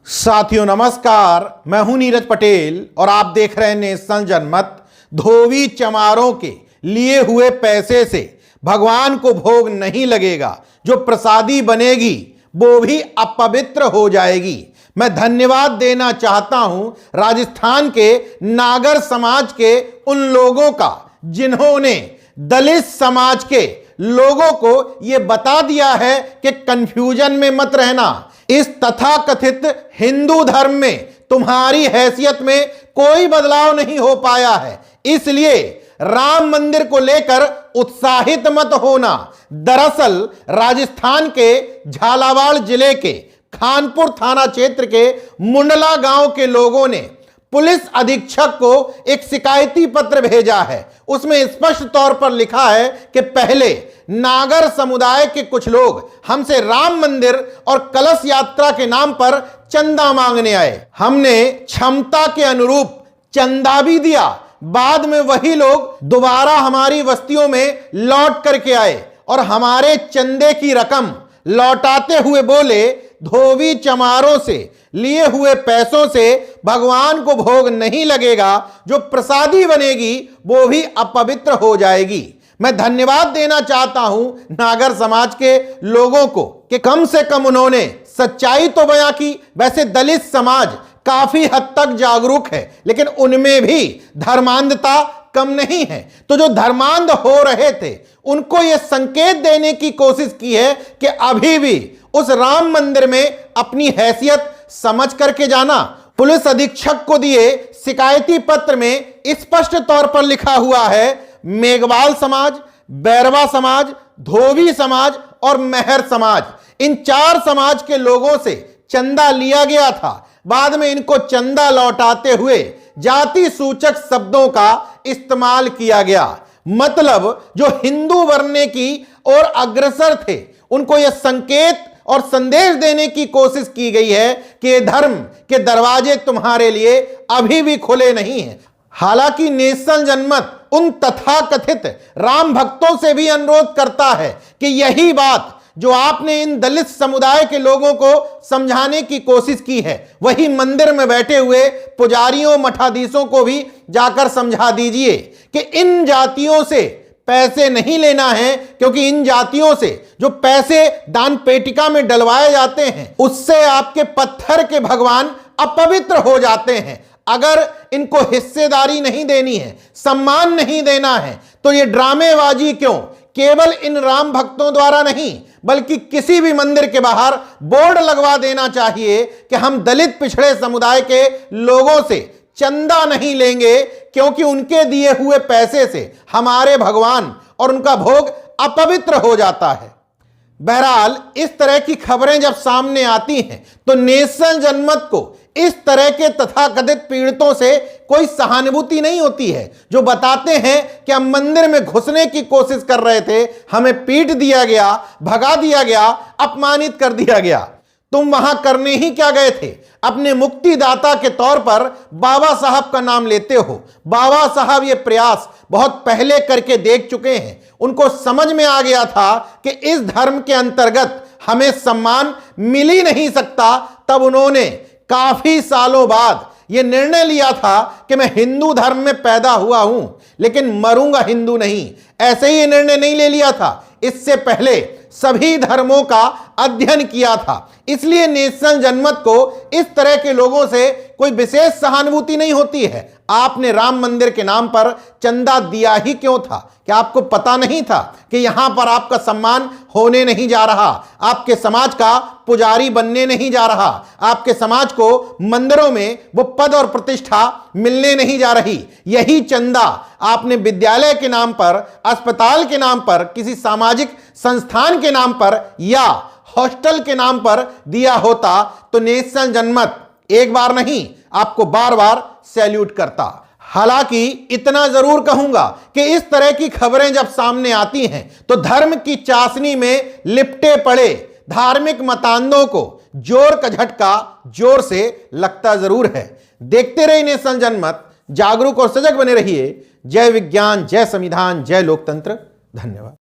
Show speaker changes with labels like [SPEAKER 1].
[SPEAKER 1] साथियों नमस्कार, मैं हूं नीरज पटेल और आप देख रहे हैं नेशनल जनमत। धोबी चमारों के लिए हुए पैसे से भगवान को भोग नहीं लगेगा, जो प्रसादी बनेगी वो भी अपवित्र हो जाएगी। मैं धन्यवाद देना चाहता हूं राजस्थान के नागर समाज के उन लोगों का जिन्होंने दलित समाज के लोगों को यह बता दिया है कि कंफ्यूजन में मत रहना। इस तथाकथित हिंदू धर्म में तुम्हारी हैसियत में कोई बदलाव नहीं हो पाया है, इसलिए राम मंदिर को लेकर उत्साहित मत होना। दरअसल राजस्थान के झालावाड़ जिले के खानपुर थाना क्षेत्र के मुंडला गांव के लोगों ने पुलिस अधीक्षक को एक शिकायती पत्र भेजा है। उसमें स्पष्ट तौर पर लिखा है कि पहले नागर समुदाय के कुछ लोग हमसे राम मंदिर और कलश यात्रा के नाम पर चंदा मांगने आए। हमने क्षमता के अनुरूप चंदा भी दिया। बाद में वही लोग दोबारा हमारी बस्तियों में लौट करके आए और हमारे चंदे की रकम लौटाते हुए बोले, धोबी चमारों से लिए हुए पैसों से भगवान को भोग नहीं लगेगा, जो प्रसादी बनेगी वो भी अपवित्र हो जाएगी। मैं धन्यवाद देना चाहता हूं नागर समाज के लोगों को कि कम से कम उन्होंने सच्चाई तो बयां की। वैसे दलित समाज काफी हद तक जागरूक है, लेकिन उनमें भी धर्मांधता कम नहीं है। तो जो धर्मांध हो रहे थे उनको यह संकेत देने की कोशिश की है कि अभी भी उस राम मंदिर में अपनी हैसियत समझ करके जाना। पुलिस अधीक्षक को दिए शिकायती पत्र में स्पष्ट तौर पर लिखा हुआ है, मेघवाल समाज, बैरवा समाज, धोबी समाज और मेहर समाज, इन चार समाज के लोगों से चंदा लिया गया था। बाद में इनको चंदा लौटाते हुए जाति सूचक शब्दों का इस्तेमाल किया गया। मतलब जो हिंदू बनने की ओर अग्रसर थे उनको यह संकेत और संदेश देने की कोशिश की गई है कि ये धर्म के दरवाजे तुम्हारे लिए अभी भी खुले नहीं हैं। हालांकि नेशनल जनमत उन तथाकथित राम भक्तों से भी अनुरोध करता है कि यही बात जो आपने इन दलित समुदाय के लोगों को समझाने की कोशिश की है, वही मंदिर में बैठे हुए पुजारियों मठाधीशों को भी जाकर समझा दीजिए कि इन जातियों से पैसे नहीं लेना है, क्योंकि इन जातियों से जो पैसे दान पेटिका में डलवाए जाते हैं उससे आपके पत्थर के भगवान अपवित्र हो जाते हैं। अगर इनको हिस्सेदारी नहीं देनी है, सम्मान नहीं देना है, तो ये ड्रामेबाजी क्यों? केवल इन राम भक्तों द्वारा नहीं बल्कि किसी भी मंदिर के बाहर बोर्ड लगवा देना चाहिए कि हम दलित पिछड़े समुदाय के लोगों से चंदा नहीं लेंगे, क्योंकि उनके दिए हुए पैसे से हमारे भगवान और उनका भोग अपवित्र हो जाता है। बहरहाल इस तरह की खबरें जब सामने आती हैं तो नेशनल जनमत को इस तरह के तथाकथित पीड़ितों से कोई सहानुभूति नहीं होती है, जो बताते हैं कि हम मंदिर में घुसने की कोशिश कर रहे थे, हमें पीट दिया गया, भगा दिया गया, अपमानित कर दिया गया। तुम वहां करने ही क्या गए थे? अपने मुक्तिदाता के तौर पर बाबा साहब का नाम लेते हो। बाबा साहब ये प्रयास बहुत पहले करके देख चुके हैं। उनको समझ में आ गया था कि इस धर्म के अंतर्गत हमें सम्मान मिल ही नहीं सकता। तब उन्होंने काफी सालों बाद यह निर्णय लिया था कि मैं हिंदू धर्म में पैदा हुआ हूं लेकिन मरूंगा हिंदू नहीं। ऐसे ही निर्णय नहीं ले लिया था, इससे पहले सभी धर्मों का अध्ययन किया था। इसलिए नेशनल जनमत को इस तरह के लोगों से कोई विशेष सहानुभूति नहीं होती है। आपने राम मंदिर के नाम पर चंदा दिया ही क्यों था? क्या आपको पता नहीं था कि यहां पर आपका सम्मान होने नहीं जा रहा, आपके समाज का पुजारी बनने नहीं जा रहा, आपके समाज को मंदिरों में वो पद और प्रतिष्ठा मिलने नहीं जा रही? यही चंदा आपने विद्यालय के नाम पर, अस्पताल के नाम पर, किसी सामाजिक संस्थान के नाम पर या हॉस्टल के नाम पर दिया होता तो नेशनल जनमत एक बार नहीं आपको बार बार सैल्यूट करता। हालांकि इतना जरूर कहूंगा कि इस तरह की खबरें जब सामने आती हैं तो धर्म की चाशनी में लिपटे पड़े धार्मिक मतांधों को जोर का झटका जोर से लगता जरूर है। देखते रहिए नेशनल जनमत, जागरूक और सजग बने रहिए। जय विज्ञान, जय संविधान, जय लोकतंत्र। धन्यवाद।